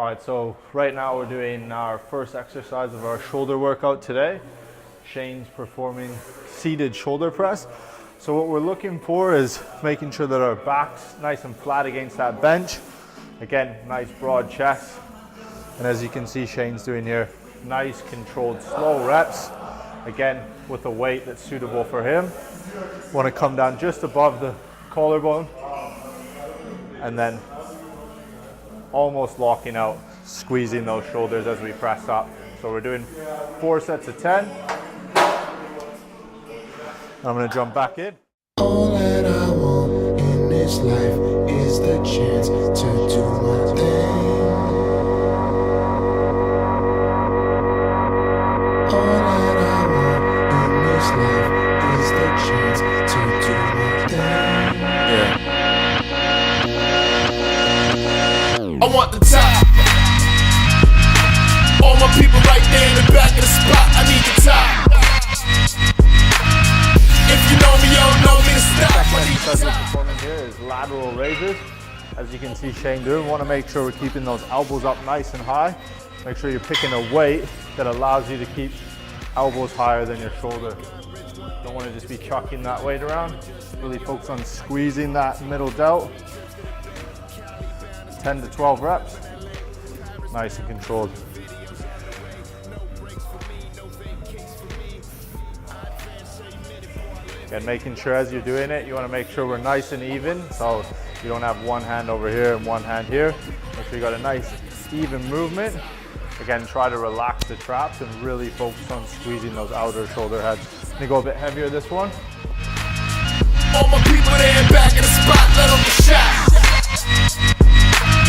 All right, so right now we're doing our first exercise of our shoulder workout today. Shane's performing seated shoulder press. So what we're looking for is making sure that our back's nice and flat against that bench. Again, nice broad chest. And as you can see Shane's doing here, nice controlled slow reps. Again, with a weight that's suitable for him. Want to come down just above the collarbone and then almost locking out, squeezing those shoulders as we press up. So we're doing 4 sets of 10. I'm gonna jump back in. All that I want in this life is the chance to do my thing. All that I want in this life is the chance to do my thing. Yeah. I want the top. All my people right there in the back of the spot. I need the top. Second exercise we're performing here is lateral raises. As you can see Shane doing, we want to make sure we're keeping those elbows up nice and high. Make sure you're picking a weight that allows you to keep elbows higher than your shoulder. Don't want to just be chucking that weight around. Really focus on squeezing that middle delt. 10 to 12 reps. Nice and controlled. And making sure as you're doing it, you want to make sure we're nice and even. So you don't have one hand over here and one hand here. Make sure you got a nice even movement. Again, try to relax the traps and really focus on squeezing those outer shoulder heads. I'm gonna go a bit heavier this one. All my people there back in the spot, let them shot.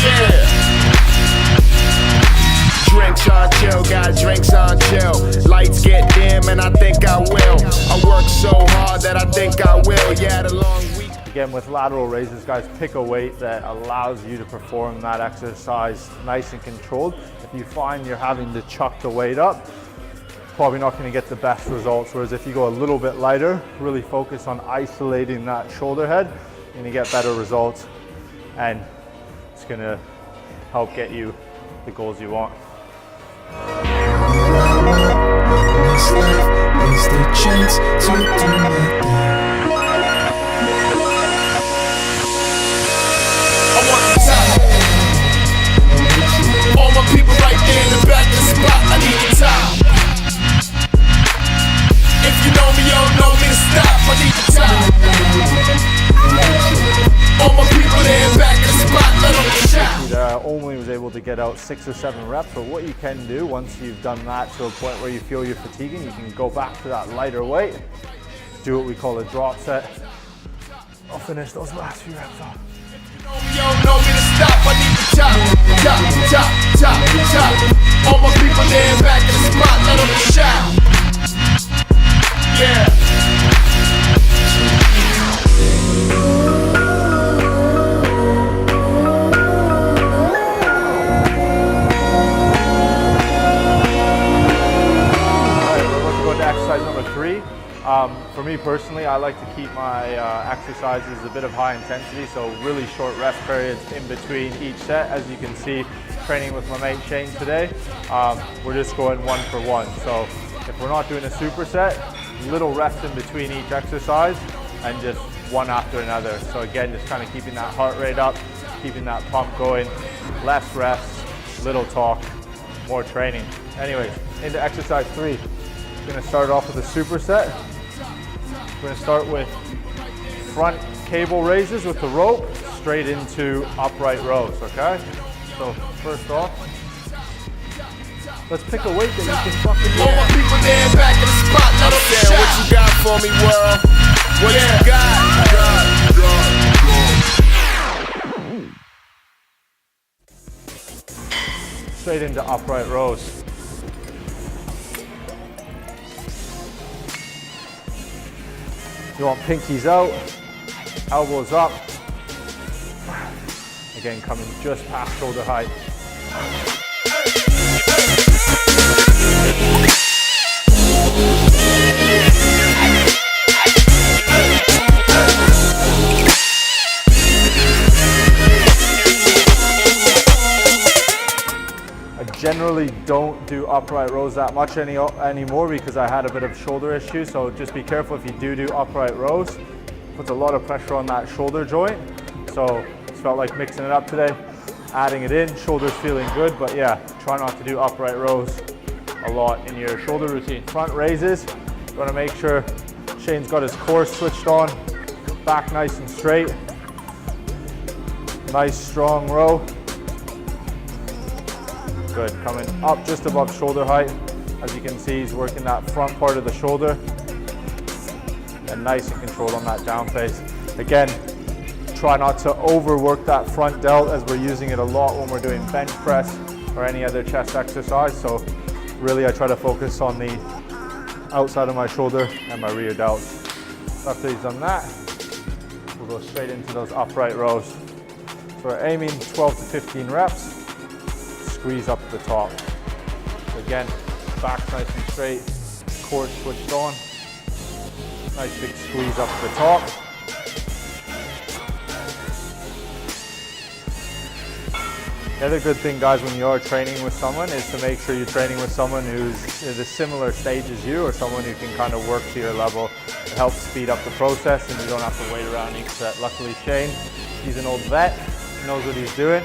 Yeah. Drinks on chill, got drinks on chill. Lights get dim and I think I will. I work so hard that I think I will. Yeah, the long week. Again, with lateral raises, guys, pick a weight that allows you to perform that exercise nice and controlled. If you find you're having to chuck the weight up, probably not going to get the best results. Whereas if you go a little bit lighter, really focus on isolating that shoulder head, you're going to get better results. And it's going to help get you the goals you want. This life is the chance to do my thing. I want the top. All my people right there in the back of the spot. I need the top. If you know me, you don't know me to stop. I need the top. All my people there back in the spot. Let them shot. Only was able to get out 6 or 7 reps, but what you can do once you've done that to a point where you feel you're fatiguing, you can go back to that lighter weight, do what we call a drop set. I'll finish those last few reps off. You don't know me to stop, I need the top, top, top, top, top. All my people there back in the spot, let them shout. Yeah. Exercise number 3. For me personally, I like to keep my exercises a bit of high intensity, so really short rest periods in between each set. As you can see, training with my mate Shane today, we're just going 1 for 1. So if we're not doing a superset, little rest in between each exercise and just one after another. So again, just kind of keeping that heart rate up, keeping that pump going, less rest, little talk, more training. Anyways, into exercise 3. We're going to start off with a superset. We're going to start with front cable raises with the rope straight into upright rows, okay? So first off, let's pick a weight that you can fucking do. All my people there back in the spot, let them shot. What you got for me, world? What you got? Straight into upright rows. You want pinkies out, elbows up. Again, coming just past shoulder height. generally don't do upright rows that much anymore because I had a bit of shoulder issues. So just be careful if you do upright rows. Puts a lot of pressure on that shoulder joint. So just felt like mixing it up today, adding it in. Shoulders feeling good, but yeah, try not to do upright rows a lot in your shoulder routine. Front raises, you want to make sure Shane's got his core switched on, back nice and straight. Nice strong row. Good, coming up just above shoulder height. As you can see, he's working that front part of the shoulder. And nice and controlled on that down face. Again, try not to overwork that front delt as we're using it a lot when we're doing bench press or any other chest exercise. So really I try to focus on the outside of my shoulder and my rear delts. After he's done that, we'll go straight into those upright rows. So we're aiming 12 to 15 reps. Squeeze up the top. So again, back nice and straight, core switched on. Nice big squeeze up the top. The other good thing, guys, when you are training with someone is to make sure you're training with someone who's at a similar stage as you, or someone who can kind of work to your level. It helps speed up the process and you don't have to wait around each set. Luckily, Shane, he's an old vet, knows what he's doing.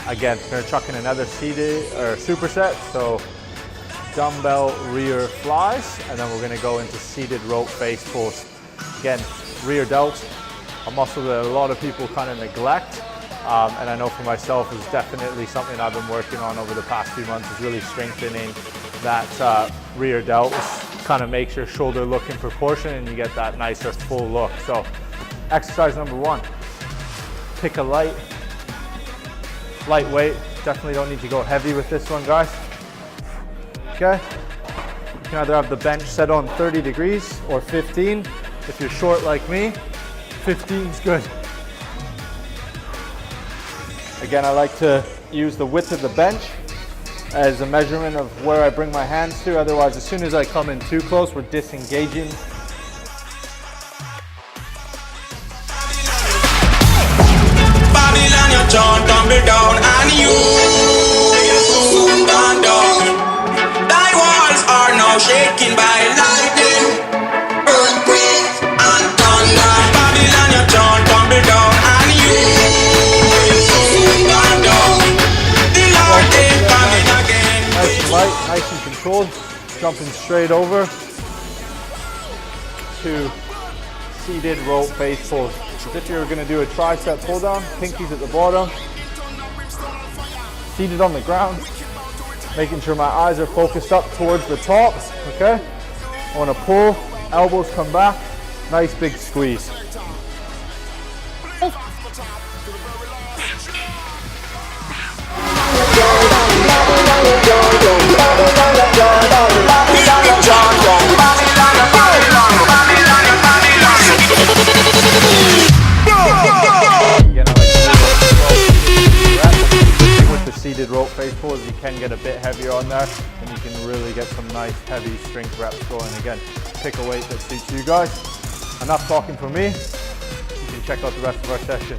Again, we're going to chuck in another seated or superset, so dumbbell rear flies, and then we're going to go into seated rope face pulls. Again, rear delts, a muscle that a lot of people kind of neglect, and I know for myself is definitely something I've been working on over the past few months, is really strengthening that rear delt. Kind of makes your shoulder look in proportion and you get that nicer full look. So exercise number 1, pick a lightweight. Definitely don't need to go heavy with this one, guys. Okay, you can either have the bench set on 30 degrees or 15. If you're short like me, 15 is good. Again, I like to use the width of the bench as a measurement of where I bring my hands to. Otherwise, as soon as I come in too close, we're disengaging. John tumble down and you gone down. Thy walls are now shaking by lightning, earthquake and thunder. Babylon, your John tumble down and you gone down. The Lord is coming again. Nice and light, nice and controlled. Jumping straight over to seated rope face pulls. As if you're going to do a tricep pull down, pinkies at the bottom, seated on the ground, making sure my eyes are focused up towards the top, okay? I want to pull, elbows come back, nice big squeeze. Seated rope face pulls, you can get a bit heavier on there and you can really get some nice heavy strength reps going. Again, pick a weight that suits you guys. Enough talking from me. You can check out the rest of our session.